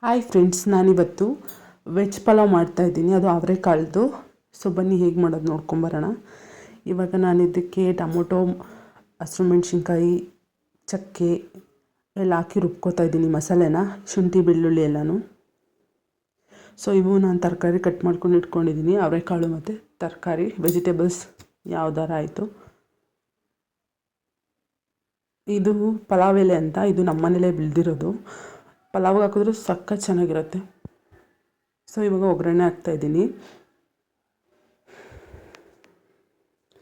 Hi friends, ನಾನಿವತ್ತು veg pulao ಮಾಡ್ತಾಯಿದ್ದೀನಿ. ಅದು ಅವರೆಕಾಳ್ದು. ಸೊ ಬನ್ನಿ ಹೇಗೆ ಮಾಡೋದು ನೋಡ್ಕೊಂಬರೋಣ. ಇವಾಗ ನಾನು ಇದಕ್ಕೆ ಟೊಮೊಟೊ, ಹಸಿರು ಮೆಣಸಿನ್ಕಾಯಿ, ಚಕ್ಕೆ ಎಲ್ಲ ಹಾಕಿ ರುಬ್ಕೋತಾ ಇದ್ದೀನಿ ಮಸಾಲೆನ, ಶುಂಠಿ ಬೆಳ್ಳುಳ್ಳಿ ಎಲ್ಲನೂ. ಸೊ ಇವು ನಾನು ತರಕಾರಿ ಕಟ್ ಮಾಡ್ಕೊಂಡು ಇಟ್ಕೊಂಡಿದ್ದೀನಿ, ಅವರೆಕಾಳು ಮತ್ತು ತರಕಾರಿ ವೆಜಿಟೇಬಲ್ಸ್ ಯಾವ್ದಾರ ಆಯಿತು. ಇದು ಪಲಾವ್ ಎಲೆ ಅಂತ, ಇದು ನಮ್ಮ ಮನೇಲೇ ಬೆಳೆದಿರೋದು. ಪಲಾವ್ಗೆ ಹಾಕಿದ್ರೂ ಸಖತ್ ಚೆನ್ನಾಗಿರುತ್ತೆ. ಸೊ ಇವಾಗ ಒಗ್ಗರಣೆ ಹಾಕ್ತಾಯಿದ್ದೀನಿ.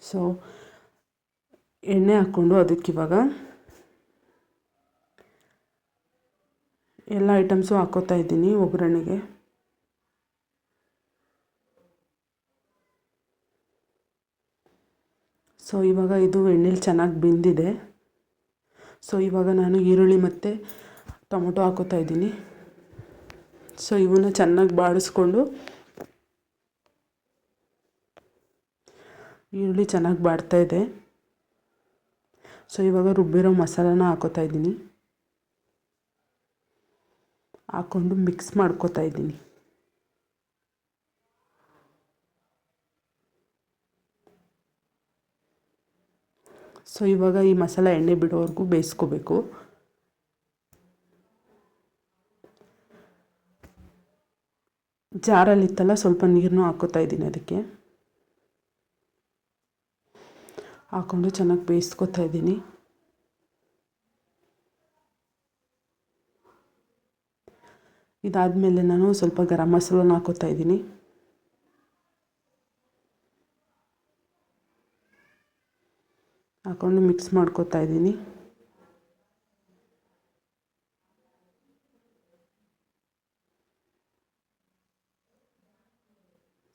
ಸೊ ಎಣ್ಣೆ ಹಾಕ್ಕೊಂಡು ಅದಕ್ಕಿವಾಗ ಎಲ್ಲ ಐಟಮ್ಸು ಹಾಕ್ಕೋತಾ ಇದ್ದೀನಿ ಒಗ್ಗರಣೆಗೆ. ಸೊ ಇವಾಗ ಇದು ಎಣ್ಣೆಲಿ ಚೆನ್ನಾಗಿ ಬೆಂದಿದೆ. ಸೊ ಇವಾಗ ನಾನು ಈರುಳ್ಳಿ ಮತ್ತು ಟೊಮೊಟೊ ಹಾಕೋತಾ ಇದ್ದೀನಿ. ಸೊ ಇವನ್ನ ಚೆನ್ನಾಗಿ ಬಾಡಿಸ್ಕೊಂಡು, ಈರುಳ್ಳಿ ಚೆನ್ನಾಗಿ ಬಾಡ್ತಾಯಿದೆ. ಸೊ ಇವಾಗ ರುಬ್ಬಿರೋ ಮಸಾಲಾನ ಹಾಕೋತಾ ಇದ್ದೀನಿ. ಹಾಕ್ಕೊಂಡು ಮಿಕ್ಸ್ ಮಾಡ್ಕೋತಾ ಇದ್ದೀನಿ. ಸೊ ಇವಾಗ ಈ ಮಸಾಲ ಎಣ್ಣೆ ಬಿಡೋವರೆಗೂ ಬೇಯಿಸ್ಕೋಬೇಕು. ಜಾರಲ್ಲಿತ್ತಲ್ಲ, ಸ್ವಲ್ಪ ನೀರನ್ನು ಹಾಕ್ಕೋತಾ ಇದ್ದೀನಿ. ಅದಕ್ಕೆ ಹಾಕ್ಕೊಂಡು ಚೆನ್ನಾಗಿ ಬೇಯಿಸ್ಕೊತಾ ಇದ್ದೀನಿ. ಇದಾದಮೇಲೆ ನಾನು ಸ್ವಲ್ಪ ಗರಂ ಮಸಾಲನ ಹಾಕ್ಕೋತಾ ಇದ್ದೀನಿ. ಹಾಕ್ಕೊಂಡು ಮಿಕ್ಸ್ ಮಾಡ್ಕೋತಾ ಇದ್ದೀನಿ.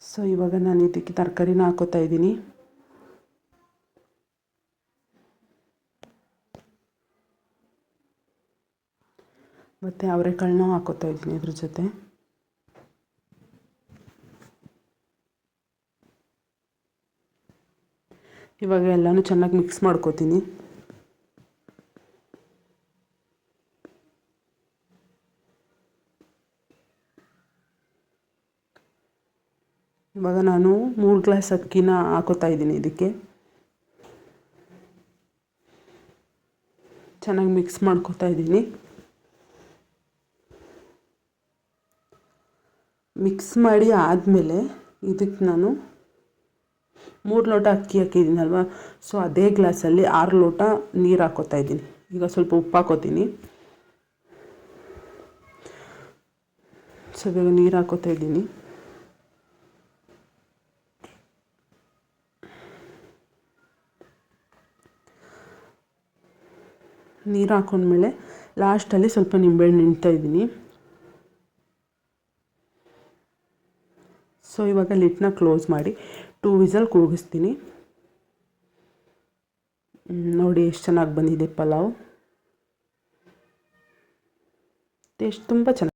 ಸೊ ಇವಾಗ ನಾನು ಇದಕ್ಕೆ ತರಕಾರಿನ ಹಾಕ್ಕೋತಾ ಇದ್ದೀನಿ. ಮತ್ತು ಅವರೆಕಾಳನ್ನ ಹಾಕ್ಕೋತಾ ಇದ್ದೀನಿ ಇದ್ರ ಜೊತೆ. ಇವಾಗ ಎಲ್ಲನೂ ಚೆನ್ನಾಗಿ ಮಿಕ್ಸ್ ಮಾಡ್ಕೋತೀನಿ. ಇವಾಗ ನಾನು 3 ಗ್ಲಾಸ್ ಅಕ್ಕಿನ ಹಾಕೋತಾ ಇದ್ದೀನಿ ಇದಕ್ಕೆ. ಚೆನ್ನಾಗಿ ಮಿಕ್ಸ್ ಮಾಡ್ಕೋತಾ ಇದ್ದೀನಿ. ಮಿಕ್ಸ್ ಮಾಡಿ ಆದಮೇಲೆ ಇದಕ್ಕೆ ನಾನು 3 ಲೋಟ ಅಕ್ಕಿ ಹಾಕಿದ್ದೀನಲ್ವ, ಸೊ ಅದೇ ಗ್ಲಾಸಲ್ಲಿ 6 ಲೋಟ ನೀರು ಹಾಕ್ಕೋತಾ ಇದ್ದೀನಿ. ಈಗ ಸ್ವಲ್ಪ ಉಪ್ಪು ಹಾಕ್ಕೋತೀನಿ. ಸೊ ಇವಾಗ ನೀರು ಹಾಕ್ಕೋತಾ ಇದ್ದೀನಿ. ನೀರು ಹಾಕೊಂಡ್ಮೇಲೆ ಲಾಸ್ಟಲ್ಲಿ ಸ್ವಲ್ಪ ನಿಂಬೆಹಣ್ಣು ಹಿಂಡ್ತಾ ಇದ್ದೀನಿ. ಸೊ ಇವಾಗ ಲಿಡ್ನ ಕ್ಲೋಸ್ ಮಾಡಿ 2 ವಿಸಲ್ ಕೂಗಿಸ್ತೀನಿ. ನೋಡಿ ಎಷ್ಟು ಚೆನ್ನಾಗಿ ಬಂದಿದೆ ಪಲಾವ್. ಟೇಸ್ಟ್ ತುಂಬ ಚೆನ್ನಾಗಿ